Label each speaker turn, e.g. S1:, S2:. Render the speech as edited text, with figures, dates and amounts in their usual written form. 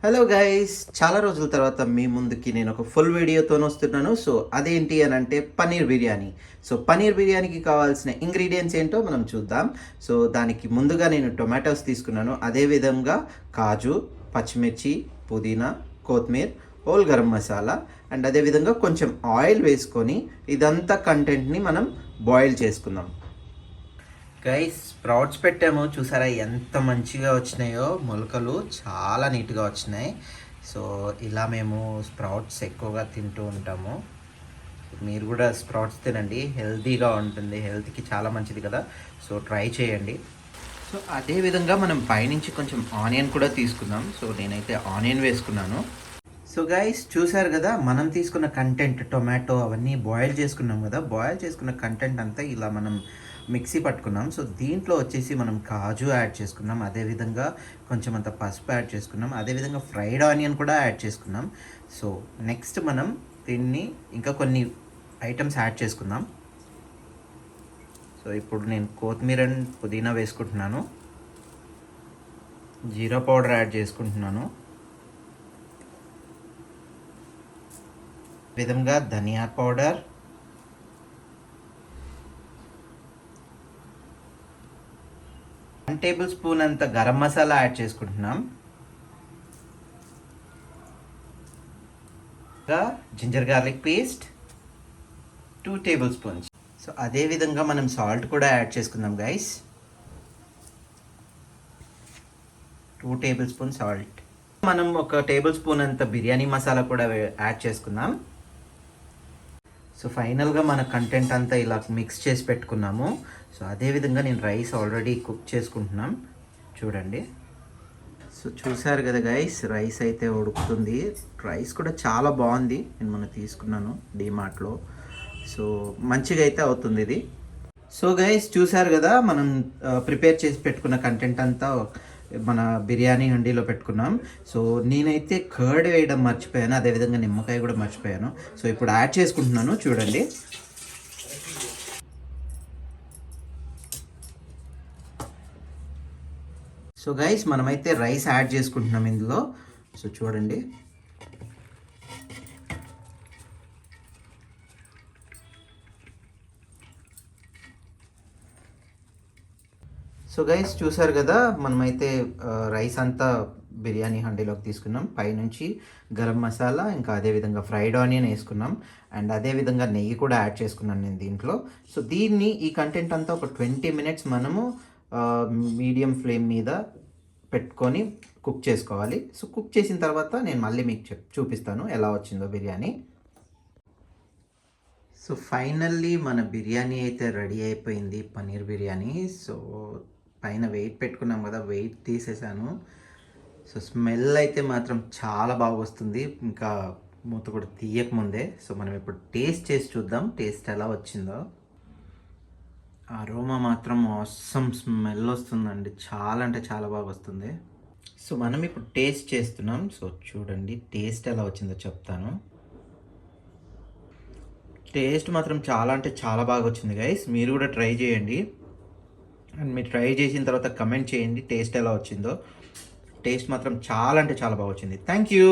S1: Hello guys, చాలా రోజుల తర్వాత మీ ముందుకి నేను ఒక ఫుల్ వీడియోతో వస్తున్నాను. సో అదేంటి అని అంటే పన్నీర్ బిర్యానీ. సో పన్నీర్ బిర్యానీకి కావాల్సిన ఇంగ్రీడియంట్స్ ఏంటో మనం చూద్దాం. సో దానికి ముందుగా నేను టొమాటోస్ తీసుకున్నాను, అదేవిధంగా కాజు, పచ్చిమిర్చి, పుదీనా, కొత్తిమీర, హోల్ గరం మసాలా అండ్ అదేవిధంగా కొంచెం ఆయిల్ వేసుకొని ఇదంతా కంటెంట్ని మనం బాయిల్ చేసుకుందాం. గైస్, స్ప్రౌట్స్ పెట్టాము, చూసారా ఎంత మంచిగా వచ్చినాయో. మొలకలు చాలా నీట్గా వచ్చినాయి. సో ఇలా మేము స్ప్రౌట్స్ ఎక్కువగా తింటూ ఉంటాము. మీరు కూడా స్ప్రౌట్స్ తినండి, హెల్తీగా ఉంటుంది, హెల్త్కి చాలా మంచిది కదా. సో ట్రై చేయండి. సో అదేవిధంగా మనం పైనుంచి కొంచెం ఆనియన్ కూడా తీసుకుందాం. సో నేనైతే ఆనియన్ వేసుకున్నాను. సో గైస్, చూసారు కదా, మనం తీసుకున్న కంటెంట్ టొమాటో అవన్నీ బాయిల్ చేసుకున్నాం కదా. బాయిల్ చేసుకున్న కంటెంట్ అంతా ఇలా మనం మిక్సీ పట్టుకున్నాం. సో దీంట్లో వచ్చేసి మనం కాజు యాడ్ చేసుకున్నాం, అదేవిధంగా కొంచెం అంత పసుపు యాడ్ చేసుకున్నాం, అదేవిధంగా ఫ్రైడ్ ఆనియన్ కూడా యాడ్ చేసుకున్నాం. సో నెక్స్ట్ మనం దీన్ని ఇంకా కొన్ని ఐటమ్స్ యాడ్ చేసుకుందాం. సో ఇప్పుడు నేను కొత్తిమీర అండ్ పుదీనా వేసుకుంటున్నాను, జీరా పౌడర్ యాడ్ చేసుకుంటున్నాను, విధంగా ధనియా పౌడర్, 1 టేబుల్ స్పూన్ అంత గరం మసాలా యాడ్ చేసుకుంటున్నాం, ginger garlic paste 2 tablespoons. So అదేవిధంగా మనం సాల్ట్ కూడా యాడ్ చేసుకుందాం గైస్, 2 టేబుల్ స్పూన్ సాల్ట్. మనం 1 టేబుల్ స్పూన్ అంత బిర్యానీ మసాలా కూడా యాడ్ చేసుకుందాం. సో ఫైనల్గా మన కంటెంట్ అంతా ఇలా మిక్స్ చేసి పెట్టుకున్నాము. సో అదేవిధంగా నేను రైస్ ఆల్రెడీ కుక్ చేసుకుంటున్నాం, చూడండి. సో చూసారు కదా గైస్, రైస్ అయితే ఉడుకుతుంది. రైస్ కూడా చాలా బాగుంది, నేను మొన్న తీసుకున్నాను డిమార్ట్లో. సో మంచిగా అయితే అవుతుంది ఇది. సో గైస్, చూసారు కదా, మనం ప్రిపేర్ చేసి పెట్టుకున్న కంటెంట్ అంతా మన బిర్యానీ హండీలో పెట్టుకున్నాం. సో నేనైతే కర్డ్ వేయడం మర్చిపోయాను, అదేవిధంగా నిమ్మకాయ కూడా మర్చిపోయాను. సో ఇప్పుడు యాడ్ చేసుకుంటున్నాను, చూడండి. సో గైస్, మనమైతే రైస్ యాడ్ చేసుకుంటున్నాం ఇందులో. సో చూడండి, సో గైస్ చూసారు కదా, మనమైతే రైస్ అంతా బిర్యానీ హండీలోకి తీసుకున్నాం. పైనుంచి గరం మసాలా, ఇంకా అదేవిధంగా ఫ్రైడ్ ఆనియన్ వేసుకున్నాం, అండ్ అదేవిధంగా నెయ్యి కూడా యాడ్ చేసుకున్నాను నేను దీంట్లో. సో దీన్ని, ఈ కంటెంట్ అంతా ఒక 20 మినిట్స్ మనము మీడియం ఫ్లేమ్ మీద పెట్టుకొని కుక్ చేసుకోవాలి. సో కుక్ చేసిన తర్వాత నేను మళ్ళీ మీకు చూపిస్తాను ఎలా వచ్చిందో బిర్యానీ. సో ఫైనల్లీ మన బిర్యానీ అయితే రెడీ అయిపోయింది, పన్నీర్ బిర్యానీ. సో పైన వెయిట్ పెట్టుకున్నాం కదా, వెయిట్ తీసేసాను. సో స్మెల్ అయితే మాత్రం చాలా బాగా వస్తుంది, ఇంకా మూత కూడా తీయకముందే. సో మనం ఇప్పుడు టేస్ట్ చేసి చూద్దాం, టేస్ట్ ఎలా వచ్చిందో. అరోమా మాత్రం ఆసమ్ స్మెల్ వస్తుందండి, చాలా అంటే చాలా బాగా వస్తుంది. సో మనం ఇప్పుడు టేస్ట్ చేస్తున్నాం. సో చూడండి టేస్ట్ ఎలా వచ్చిందో చెప్తాను. టేస్ట్ మాత్రం చాలా అంటే చాలా బాగా వచ్చింది గైస్, మీరు కూడా ట్రై చేయండి. అండ్ మీరు ట్రై చేసిన తర్వాత కమెంట్ చేయండి టేస్ట్ ఎలా వచ్చిందో. టేస్ట్ మాత్రం చాలా అంటే చాలా బాగా వచ్చింది. Thank you.